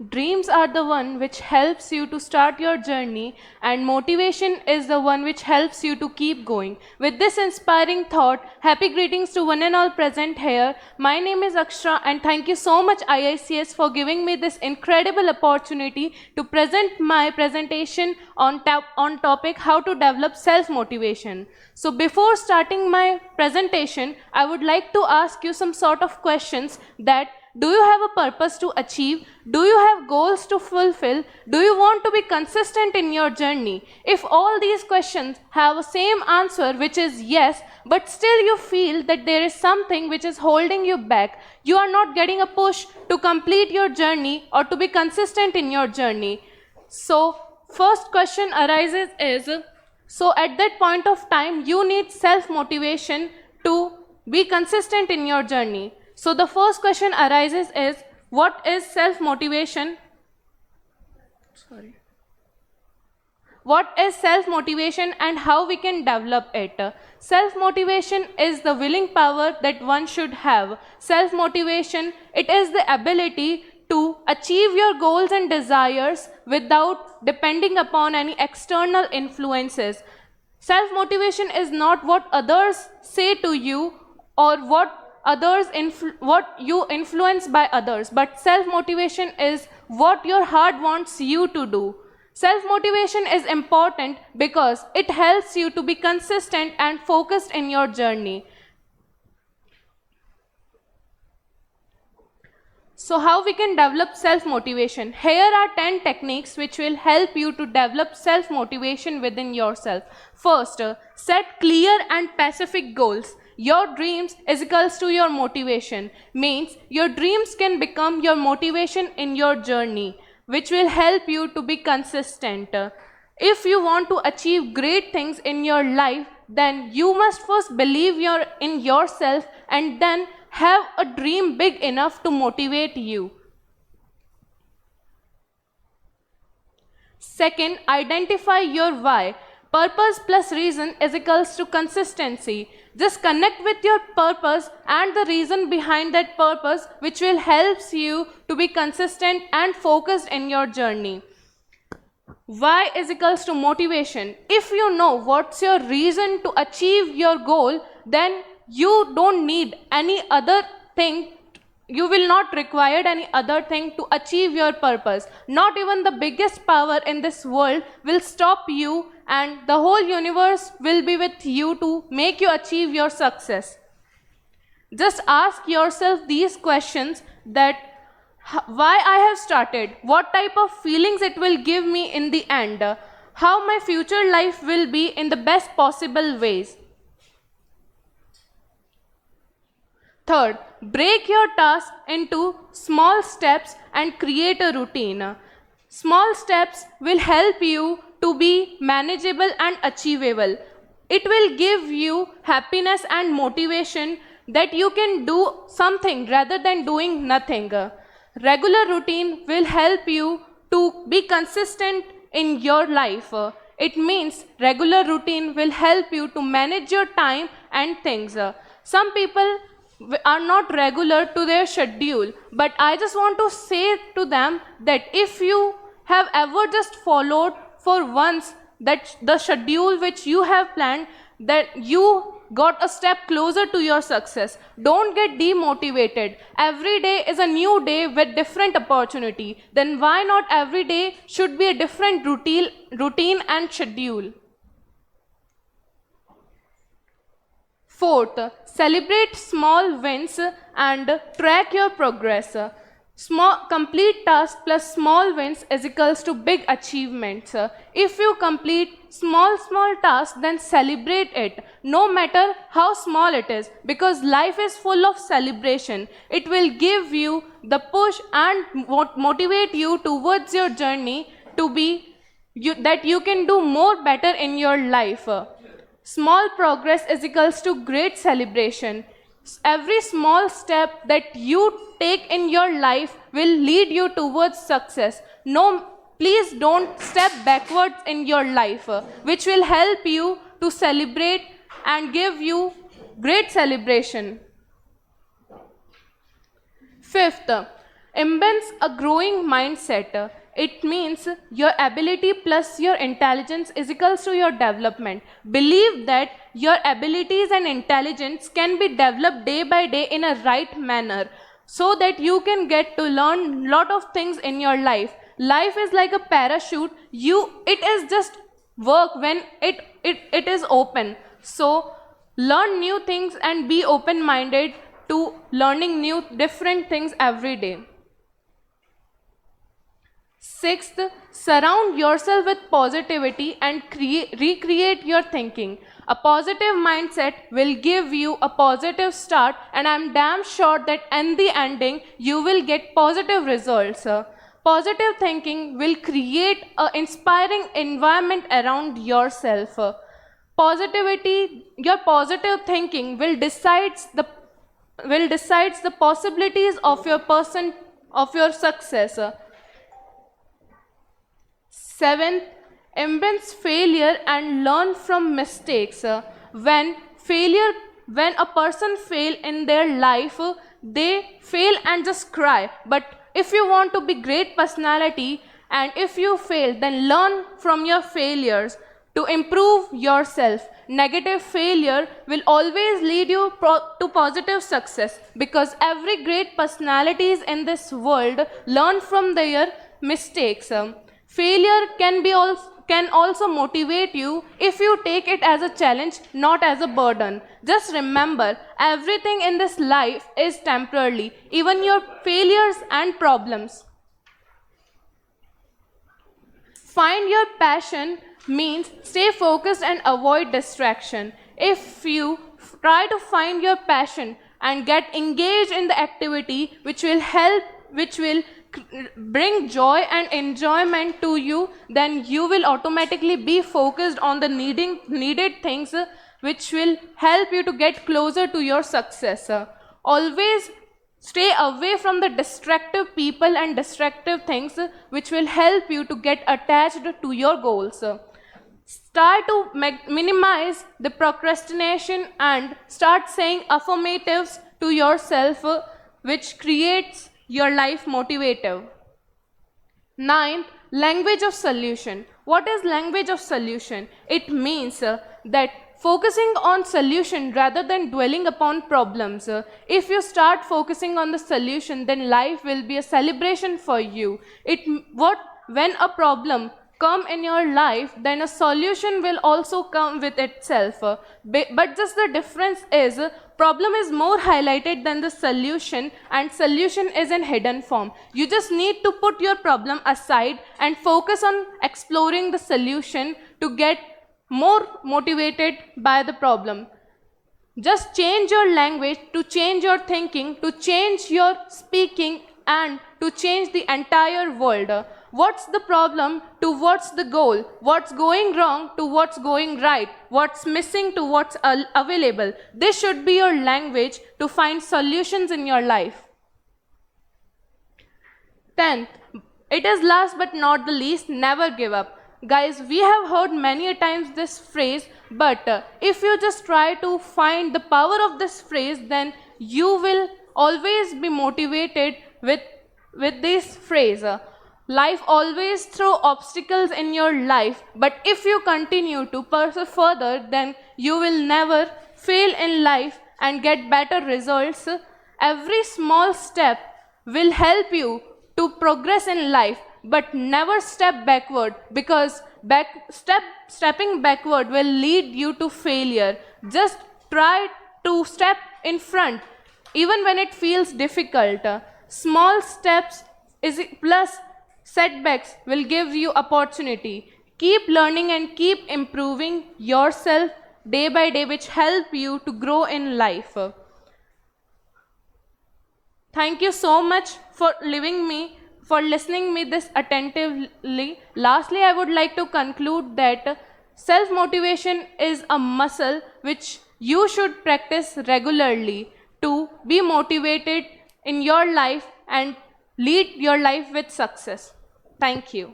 Dreams are the one which helps you to start your journey, and motivation is the one which helps you to keep going. With this inspiring thought, happy greetings to one and all present here. My name is Akshra, and thank you so much IICS for giving me this incredible opportunity to present my presentation on topic how to develop self-motivation. So before starting my presentation, I would like to ask you some sort of questions that: do you have a purpose to achieve? Do you have goals to fulfill? Do you want to be consistent in your journey? If all these questions have a same answer, which is yes, but still you feel that there is something which is holding you back, you are not getting a push to complete your journey or to be consistent in your journey. So first question arises is, so at that point of time, you need self-motivation to be consistent in your journey. So the first question arises is, what is self-motivation? What is self-motivation and how we can develop it? Self-motivation is the willing power that one should have. Self-motivation, it is the ability to achieve your goals and desires without depending upon any external influences. Self-motivation is not what others say to you or what you influence by others, but self-motivation is what your heart wants you to do. Self-motivation is important because it helps you to be consistent and focused in your journey. So how we can develop self-motivation? Here are 10 techniques which will help you to develop self-motivation within yourself. First, set clear and specific goals. Your dreams is equals to your motivation. Means your dreams can become your motivation in your journey, which will help you to be consistent. If you want to achieve great things in your life, then you must first believe in yourself and then have a dream big enough to motivate you. Second, identify your why. Purpose plus reason is equals to consistency. Just connect with your purpose and the reason behind that purpose, which will help you to be consistent and focused in your journey. Why is equals to motivation. If you know what's your reason to achieve your goal, then you don't need any other thing. You will not require any other thing to achieve your purpose. Not even the biggest power in this world will stop you, and the whole universe will be with you to make you achieve your success. Just ask yourself these questions: that why I have started, what type of feelings it will give me in the end, how my future life will be in the best possible ways. Third, break your task into small steps and create a routine. Small steps will help you to be manageable and achievable. It will give you happiness and motivation that you can do something rather than doing nothing. Regular routine will help you to be consistent in your life. It means regular routine will help you to manage your time and things. Some people are not regular to their schedule, but I just want to say to them that if you have ever just followed for once that the schedule which you have planned, that you got a step closer to your success. Don't get demotivated. Every day is a new day with different opportunity. Then why not every day should be a different routine and schedule? Fourth, celebrate small wins and track your progress. Complete task plus small wins is equals to big achievements. If you complete small tasks, then celebrate it, no matter how small it is, because life is full of celebration. It will give you the push and motivate you towards your journey to be that you can do more better in your life. Small progress is equals to great celebration. Every small step that you take in your life will lead you towards success. No, please don't step backwards in your life, which will help you to celebrate and give you great celebration. Fifth, Embeds a growing mindset. It means your ability plus your intelligence is equals to your development. Believe that your abilities and intelligence can be developed day by day in a right manner so that you can get to learn lot of things in your life. Life is like a parachute. It is just work when it is open. So learn new things and be open minded to learning new different things every day. Sixth, surround yourself with positivity and recreate your thinking. A positive mindset will give you a positive start, and I'm damn sure that in the ending you will get positive results. Positive thinking will create an inspiring environment around yourself. Your positive thinking will decides the possibilities of your success. Seventh, embrace failure and learn from mistakes. When a person fail in their life, they fail and just cry. But if you want to be great personality and if you fail, then learn from your failures to improve yourself. Negative failure will always lead you to positive success because every great personalities in this world learn from their mistakes. Failure can also motivate you if you take it as a challenge, not as a burden. Just remember, everything in this life is temporary, even your failures and problems. Find your passion means stay focused and avoid distraction. If you try to find your passion and get engaged in the activity which will bring joy and enjoyment to you, then you will automatically be focused on the needed things which will help you to get closer to your success. Always stay away from the distractive people and distractive things which will help you to get attached to your goals. Start to minimize the procrastination and start saying affirmatives to yourself, which creates your life motivative. Ninth, language of solution. What is language of solution? It means that focusing on solution rather than dwelling upon problems. If you start focusing on the solution, then life will be a celebration for you. When a problem come in your life, then a solution will also come with itself. But just the difference is, problem is more highlighted than the solution, and solution is in hidden form. You just need to put your problem aside and focus on exploring the solution to get more motivated by the problem. Just change your language, to change your thinking, to change your speaking, and to change the entire world. What's the problem to what's the goal? What's going wrong to what's going right? What's missing to what's available? This should be your language to find solutions in your life. 10th, it is last but not the least, never give up. Guys, we have heard many a times this phrase, but if you just try to find the power of this phrase, then you will always be motivated with this phrase. Life always throw obstacles in your life, but if you continue to pursue further, then you will never fail in life and get better results. Every small step will help you to progress in life, but never step backward, because stepping backward will lead you to failure. Just try to step in front even when it feels difficult. Small steps plus setbacks will give you opportunity. Keep learning and keep improving yourself day by day, which help you to grow in life. Thank you so much for listening me this attentively. Lastly, I would like to conclude that self-motivation is a muscle which you should practice regularly to be motivated in your life and lead your life with success. Thank you.